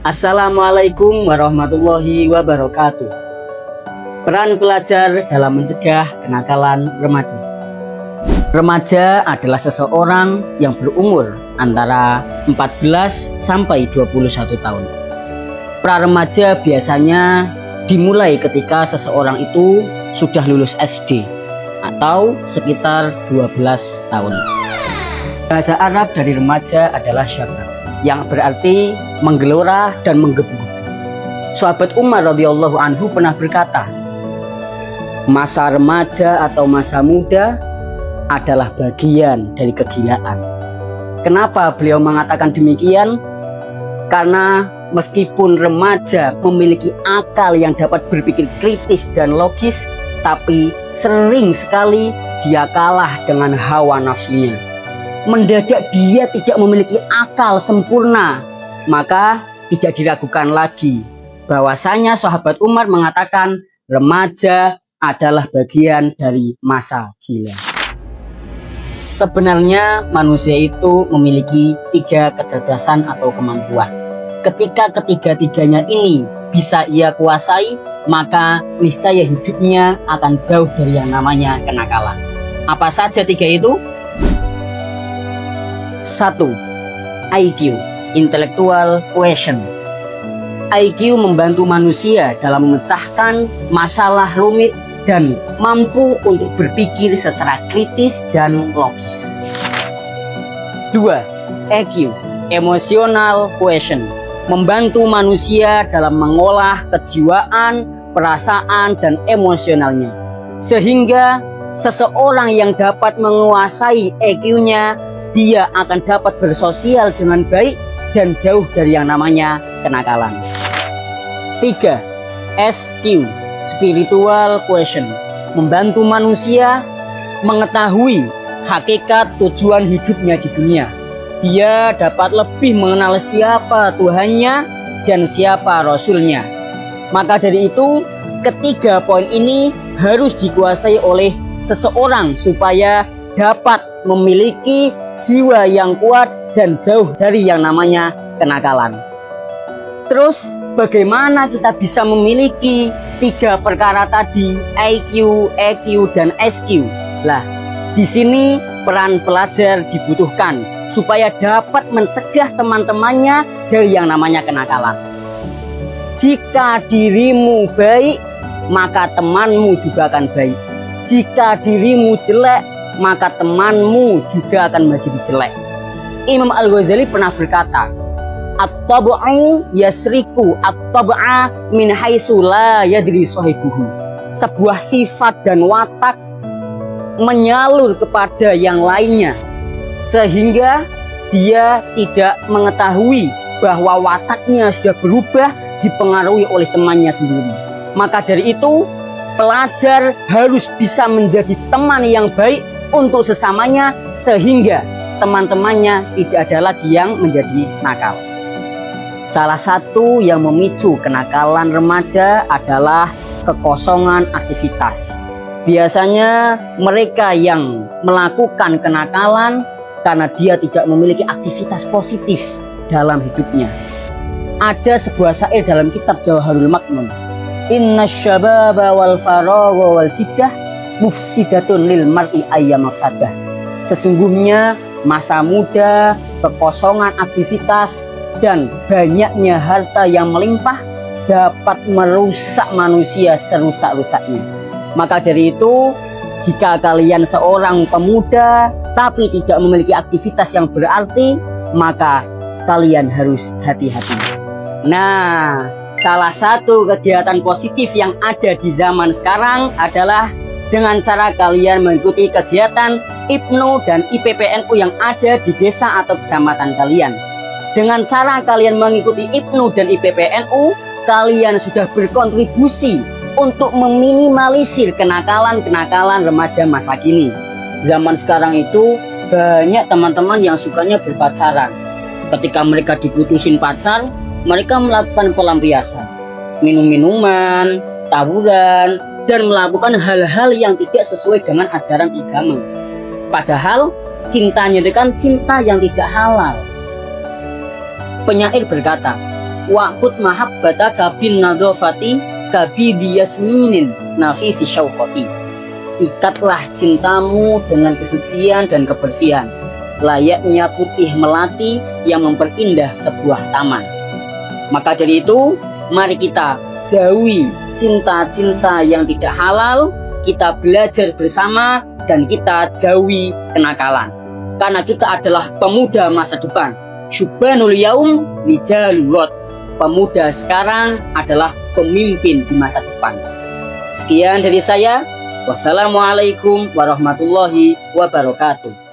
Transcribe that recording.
Assalamualaikum warahmatullahi wabarakatuh. Peran pelajar dalam mencegah kenakalan remaja. Remaja adalah seseorang yang berumur antara 14 sampai 21 tahun. Pra remaja biasanya dimulai ketika seseorang itu sudah lulus SD atau sekitar 12 tahun. Bahasa Arab dari remaja adalah syabab, yang berarti menggelora dan menggebu-gebu. Sahabat Umar radhiyallahu anhu pernah berkata, masa remaja atau masa muda adalah bagian dari kegilaan. Kenapa beliau mengatakan demikian? Karena meskipun remaja memiliki akal yang dapat berpikir kritis dan logis, tapi sering sekali dia kalah dengan hawa nafsunya. Mendadak dia tidak memiliki akal sempurna, maka tidak diragukan lagi bahwasanya sahabat Umar mengatakan remaja adalah bagian dari masa gila. Sebenarnya manusia itu memiliki 3 kecerdasan atau kemampuan. Ketika ketiga-tiganya ini bisa ia kuasai, maka niscaya hidupnya akan jauh dari yang namanya kenakalan. Apa saja 3 itu? 1. IQ, Intellectual Quotient. IQ membantu manusia dalam memecahkan masalah rumit dan mampu untuk berpikir secara kritis dan logis. 2. EQ, Emotional Quotient, membantu manusia dalam mengolah kejiwaan, perasaan, dan emosionalnya. Sehingga seseorang yang dapat menguasai EQ-nya, dia akan dapat bersosial dengan baik dan jauh dari yang namanya kenakalan. 3. SQ, Spiritual Quotient, membantu manusia mengetahui hakikat tujuan hidupnya di dunia. Dia dapat lebih mengenal siapa Tuhannya dan siapa Rasulnya. Maka dari itu, ketiga poin ini harus dikuasai oleh seseorang supaya dapat memiliki jiwa yang kuat dan jauh dari yang namanya kenakalan. Terus bagaimana kita bisa memiliki 3 perkara tadi, IQ, EQ, dan SQ? Lah, di sini peran pelajar dibutuhkan supaya dapat mencegah teman-temannya dari yang namanya kenakalan. Jika dirimu baik, maka temanmu juga akan baik. Jika dirimu jelek, maka temanmu juga akan menjadi jelek. Imam Al-Ghazali pernah berkata, at-tab'u yasriku at-tab'a min haitsu la yadri sahibuhu. Sebuah sifat dan watak menyalur kepada yang lainnya sehingga dia tidak mengetahui bahwa wataknya sudah berubah dipengaruhi oleh temannya sendiri. Maka dari itu, pelajar harus bisa menjadi teman yang baik untuk sesamanya sehingga teman-temannya tidak ada lagi yang menjadi nakal. Salah satu yang memicu kenakalan remaja adalah kekosongan aktivitas. Biasanya mereka yang melakukan kenakalan karena dia tidak memiliki aktivitas positif dalam hidupnya. Ada sebuah syair dalam kitab Jawharul Maknun, inna syababa wal faragha wal jiddah mufsidatun lil mar'i ayyam mafsadah. Sesungguhnya masa muda, kekosongan aktivitas, dan banyaknya harta yang melimpah dapat merusak manusia serusak-rusaknya. Maka dari itu, jika kalian seorang pemuda tapi tidak memiliki aktivitas yang berarti, maka kalian harus hati-hati. Nah, salah satu kegiatan positif yang ada di zaman sekarang adalah dengan cara kalian mengikuti kegiatan IPNU dan IPPNU yang ada di desa atau kecamatan kalian. Dengan cara kalian mengikuti IPNU dan IPPNU, kalian sudah berkontribusi untuk meminimalisir kenakalan-kenakalan remaja masa kini. Zaman sekarang itu banyak teman-teman yang sukanya berpacaran. Ketika mereka diputusin pacar, mereka melakukan pelampiasan, minum-minuman, tawuran, dan melakukan hal-hal yang tidak sesuai dengan ajaran agama. Padahal cintanya itu kan cinta yang tidak halal. Penyair berkata, waqut mahabbataka bin nadhafati kabidi yasminin nafisi syauqati. Ikatlah cintamu dengan kesucian dan kebersihan, layaknya putih melati yang memperindah sebuah taman. Maka dari itu, mari kita jauhi cinta-cinta yang tidak halal, kita belajar bersama, dan kita jauhi kenakalan. Karena kita adalah pemuda masa depan. Syubanul yaum lijalul. Pemuda sekarang adalah pemimpin di masa depan. Sekian dari saya. Wassalamualaikum warahmatullahi wabarakatuh.